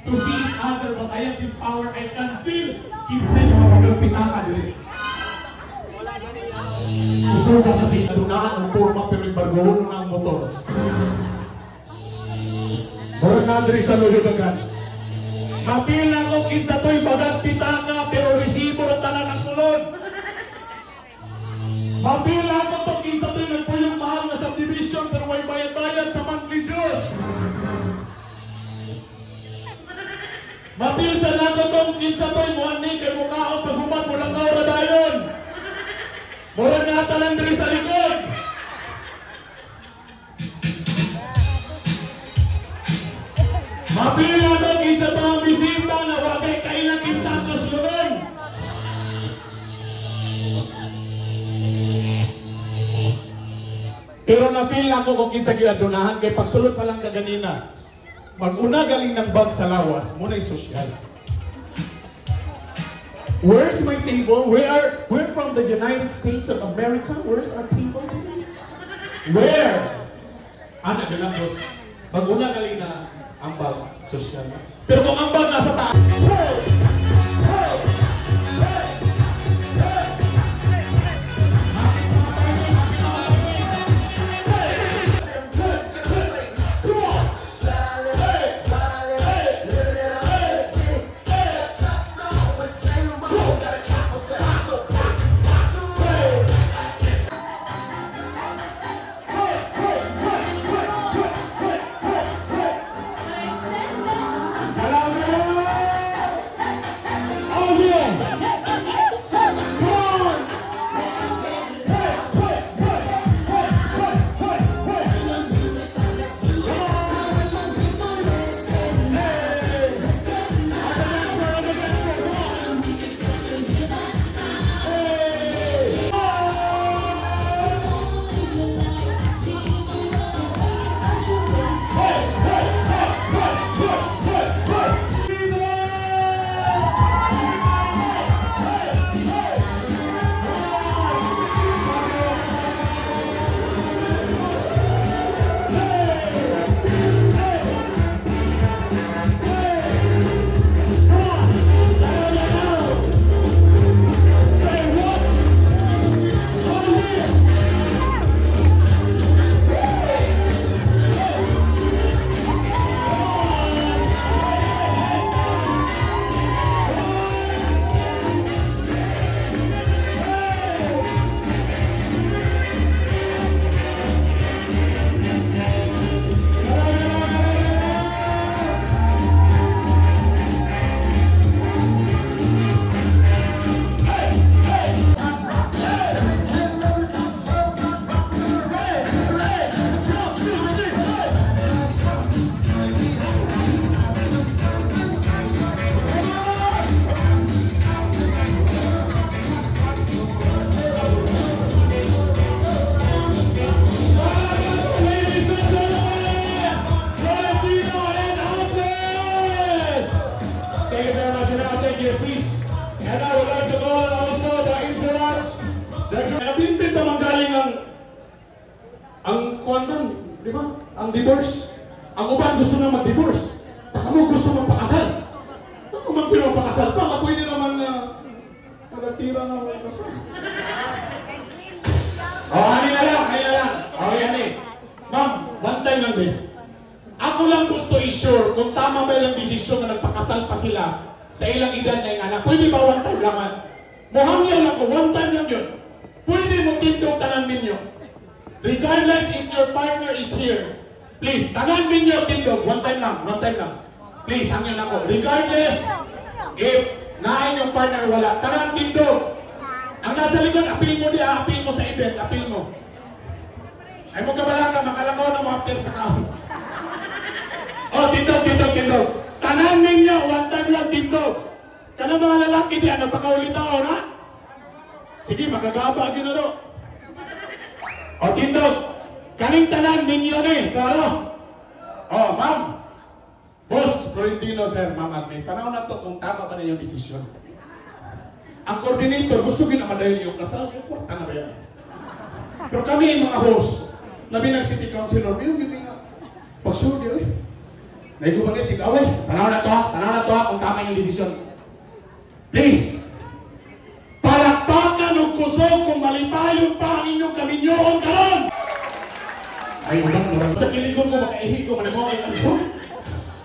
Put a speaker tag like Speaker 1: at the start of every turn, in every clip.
Speaker 1: to see each other, but I have this power. I can feel kinsa yung mga magpitaka dili. Gusto ka sa sinadunahan ng forma pero ibargoon ng motor. Murag na diri sa lulod agad. Mapil na ko kinsa to'y bagat pitaka pero resibo na tanan ang sulod. Mapil na ko to kinsa to'y nagpuyong mahal na subdivision pero may bayad-bayad sa monthly Diyos. Mapil sa nato tong kinsa to'y muani kay mukhaon paghuman mo lang na dayon. Murag na tanan diri sa likod. Mapil na to kinsa to'ng bisita na wagay kailan kinsa ang kasulod. Pero na-feel ako kung kinsa giadunahan kay pagsulod pa lang kaganina. Mag-una galing ng bag sa lawas, muna yung social. Where's my table? We're from the United States of America. Where's our table? Where? Ano galang boss? Mag-una galing na ang bag, social. Pero kung ang bag nasa taas. Di ba? Ang divorce. Ang uban gusto na mag-divorce. Taka mo gusto magpakasal. Kung magpakasal pa, pwede naman tagatira na magpakasal. Hani na lang, hani na lang. Okay, hani. Ma'am, one time lang din. Ako lang gusto i-sure kung tama ba yung desisyon na nagpakasal pa sila sa ilang edad na yung anak. Pwede ba one time lang? Muhangyaw lang ko, one time lang yun. Pwede mo tindog tanan ninyo. Regardless if your partner is here, please, tanan ninyo tindog, one time lang. Please, hangyan lang ko. Regardless if nain yung partner wala, tanan tindog. Ang nasa likod, appeal mo diya, appeal mo sa event, appeal mo. Ay mo kabalaga, makalakaw na mo after sa kahon. Oh, tindog. Tanan ninyo, one time lang tindog. Kanang mga lalaki diya, napakaulit ako, ha? Sige, magagaba, ginaro. O, tindog. Kaning tanan ninyo klaro? O, ma'am. Boss, Florentino, sir, ma'am, Agnes, tanaw na to kung tama ba na yung desisyon. Ang coordinator, gusto ginamadali yung kasal, yung kwarta na ba yan? Pero kami, mga host, labi ng city councilor, yung gini nga, pagsudi, Naigo ba kasi, away, tanaw na to ha, kung tama yung desisyon. Please, palakpakan o kusog kung malipayon pa ang inyong kaminyoon karon. Ay, ulang, sa kiligon mo, makaihi ko, manamo ay ansyon.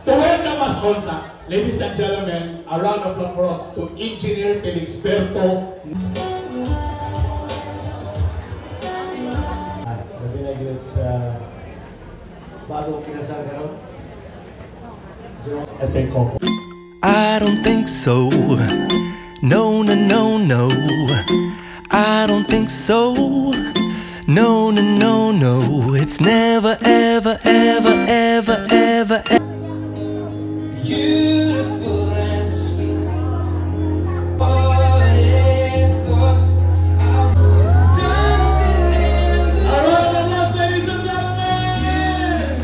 Speaker 1: To welcome us also, ladies and gentlemen, a round of applause to Engineer Felix Berto.
Speaker 2: It's bago kinasal karon.
Speaker 3: I don't think so. No, no, no, no. I don't think so. No, no, no, no. It's never, ever, ever, ever, ever, ever. Beautiful and sweet. But it was dancing in the
Speaker 1: Ladies and gentlemen,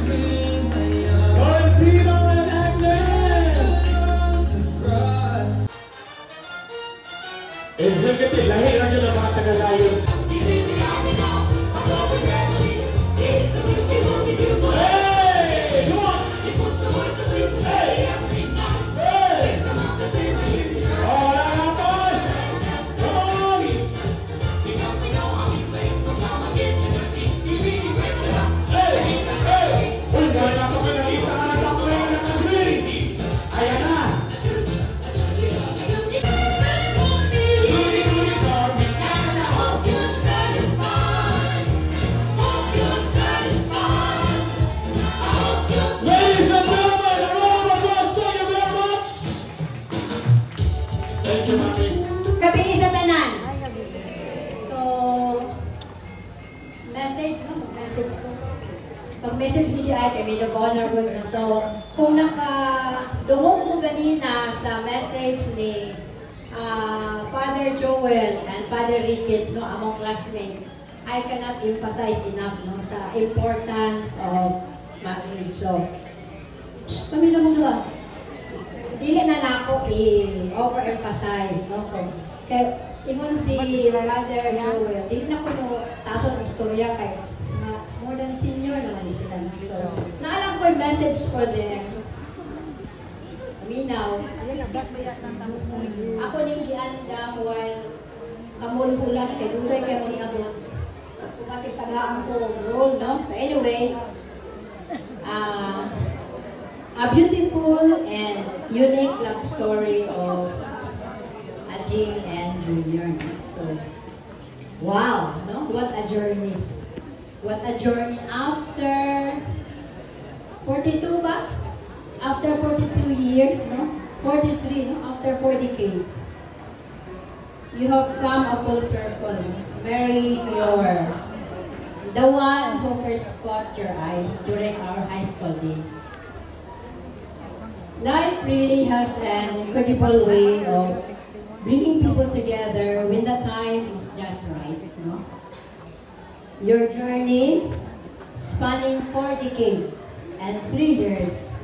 Speaker 1: Valentino and Agnes. Executive, lahi lang yun ang mga taga-layos. Hey! Come on! Hey! Hey! All right, boys! Come on! Hey! Hey! Uy, dahil ako pinakita ka ng pakulang ng agree! Ayan na! Ladies and gentlemen, a round of applause. Thank you very much. Thank you, Mami.
Speaker 4: Gabi sa tanan. So, message no? Message ko. Pag-message video ay kami na vulnerable na. So, kung naka-dumog mo ganina sa message ni Father Joel and Father Ricketts, no, among classmates, I cannot emphasize enough no, sa importance of marriage. So, kami naman doon. Dili na ako i-overemphasize, no? Kaya, ingon si Father Joel, dili na ko no, taso ng istorya kay more than senior naman sila. So, naalam ko yung message for them. Minaw. Ako ning giandam while kamulhulan kay dugay kay mo niabot. Kasi tagaan ko role, no? So anyway, a beautiful and unique love story of Ajing and Junior. So, wow, no? What a journey. What a journey after 42 ba? After 42 years, no? 43, no? After 4 decades. You have come a full circle, no? Marry the one who first caught your eyes during our high school days. Life really has an incredible way of bringing people together when the time is just right, no? Your journey, spanning 4 decades and 3 years,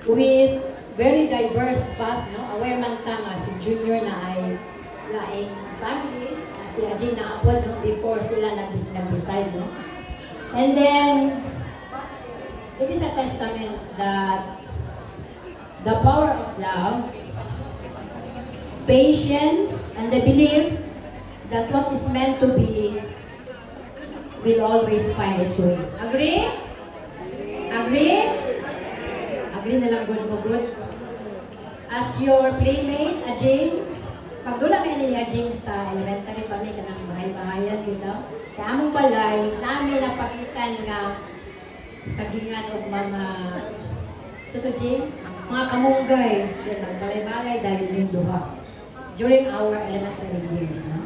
Speaker 4: with very diverse path, no? Aware man ta nga si Junior na ay laing family, si Ajing na apod, no? Before sila nag-decide, no? And then, it is a testament that the power of love, patience, and the belief that what is meant to be will always find its way. Agree? Agree? Agree na lang good mo good. As your playmate, Ajing, pagdula may ni Ajing sa elementary pa may kanang bahay-bahayan dito. Kaya among balay, namin napakitan nga sagingan o mga Jing, mga kamunggay, yan, balay-balay dahil yung duha during our elementary years. No?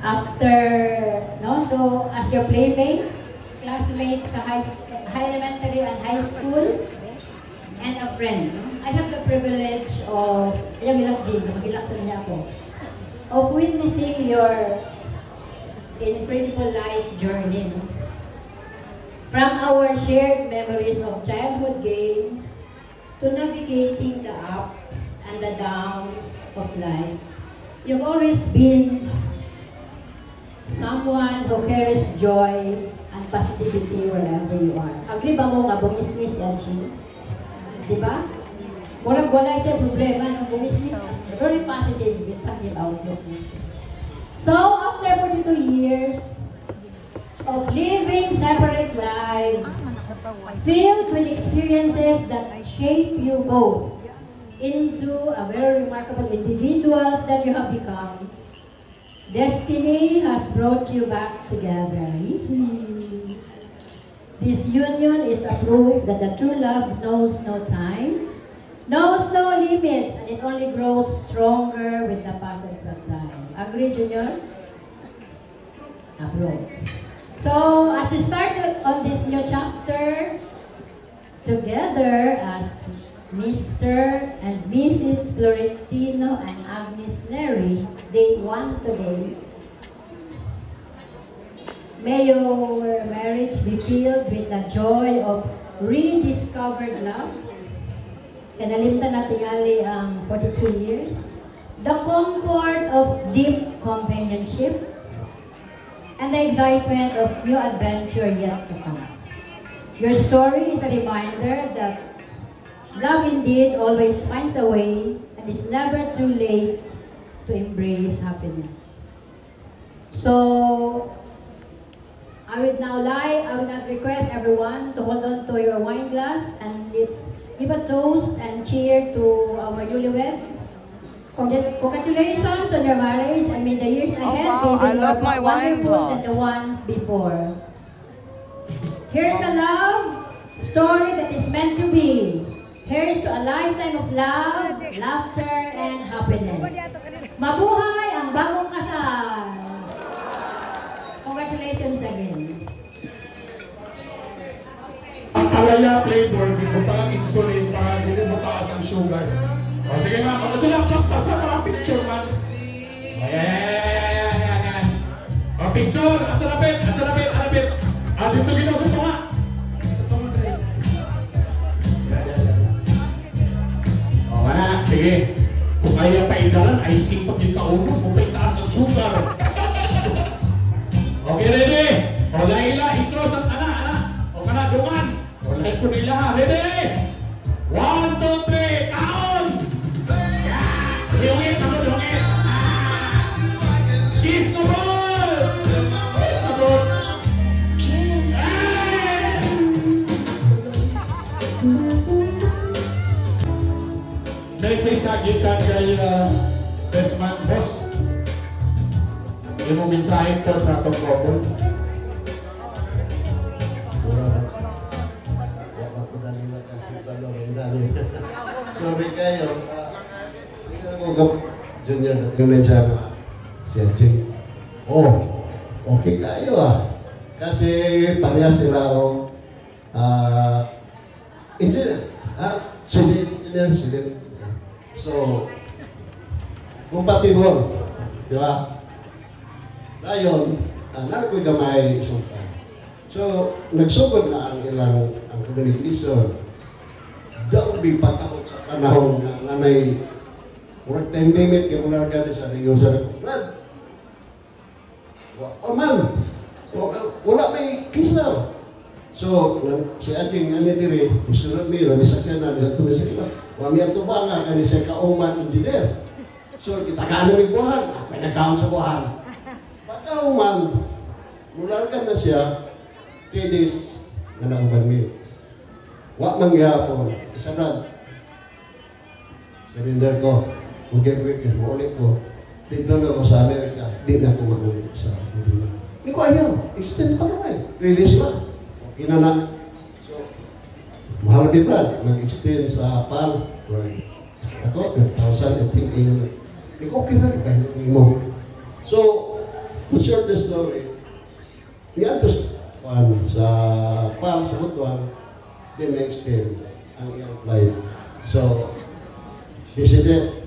Speaker 4: After, no, so as your playmate, classmate sa high elementary and high school, and a friend, no? I have the privilege of, ayaw ilak Jim, mag-ilak sa niya ako, of witnessing your incredible life journey. No? From our shared memories of childhood games to navigating the ups and the downs of life, you've always been someone who carries joy and positivity wherever you are. Agree ba mo nga bumisnis yan siya? Diba? Murag wala siya problema ng bumisnis. Very positive outlook. So, after 42 years of living separate lives, filled with experiences that shape you both into a very remarkable individuals that you have become, destiny has brought you back together. This union is a proof that the true love knows no time, knows no limits, and it only grows stronger with the passage of time. Agree, Junior? Approve. So, as we start on this new chapter, together as Mr. and Mrs. Florentino and Agnes Neri, day 1 today, may your marriage be filled with the joy of rediscovered love. Kanalimtan natin ali ang 42 years. The comfort of deep companionship and the excitement of new adventure yet to come. Your story is a reminder that love indeed always finds a way and it's never too late to embrace happiness. So, I would not request everyone to hold on to your wine glass and let's give a toast and cheer to our newlywed. Congratulations on your marriage. I mean, the years ahead will be more wonderful than the ones before. Here's a love story that is meant to be. Here's to a lifetime of love, laughter, and happiness. Mabuhay ang bagong kasal! Congratulations again.
Speaker 1: Ang alaya flavor, di mo taang insulin para hindi mo taas ang sugar. O sige nga, ito lang, basta sa mga picture man. Ayan. O picture, asa lapit. Dito ginaw sa tunga. Sa tunga, Dre. O wala, sige. Kung kaya paidalan, ay sipag yung kauno, kung may taas ang sugar. Okay, ready? O Laila, i-cross ang ana. O kana, dungan. O like ko nila ha. Ready? 1, 2, 3, count! Dungit. Kiss the ball! Message sa gitan kay best man boss. Hindi mo mensahe po sa atong couple.
Speaker 5: Sorry kayo. Hindi na mo Junior yung mensahe ko. Siya, Ching. Oh, okay kayo Kasi parehas sila engineer. Civil. So, compatible. Di ba? Dayon, nakoy gamay sultan. So, nagsugod na ang ilang communication. Daw pagkakot sa panahon na may work time limit yung larga sa ringon sa Brad. Man, wala may kislaw. So, si Ating diri, gusto nila, misakyan na nila ito sa ito. Wami ang tubanga, kani sa kauman engineer. So, kita ka may buhan, may nagkaon sa buhan. Pagkauman, mulargan na siya, 3 days na nauban mi. Wak mangyapon, isanad. Surrender ko, mag-get ulit ko. Dito na ako sa Amerika, di na ako mag-ulit sa Medina. Hindi ko ayaw, extend pa naman. Release pa. Okay na na. So, mahal di Brad, mag-extend sa PAL. Ako, 1,000, I think, hindi ko okay na, kahit mo. So, to share the story, niyan sa PAL, sa Butuan, then na-extend ang iyang flight. So, this is it.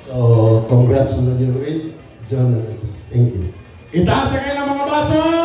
Speaker 5: So, congrats on your win. John, thank you.
Speaker 1: Itaas sa kayo ng mga baso!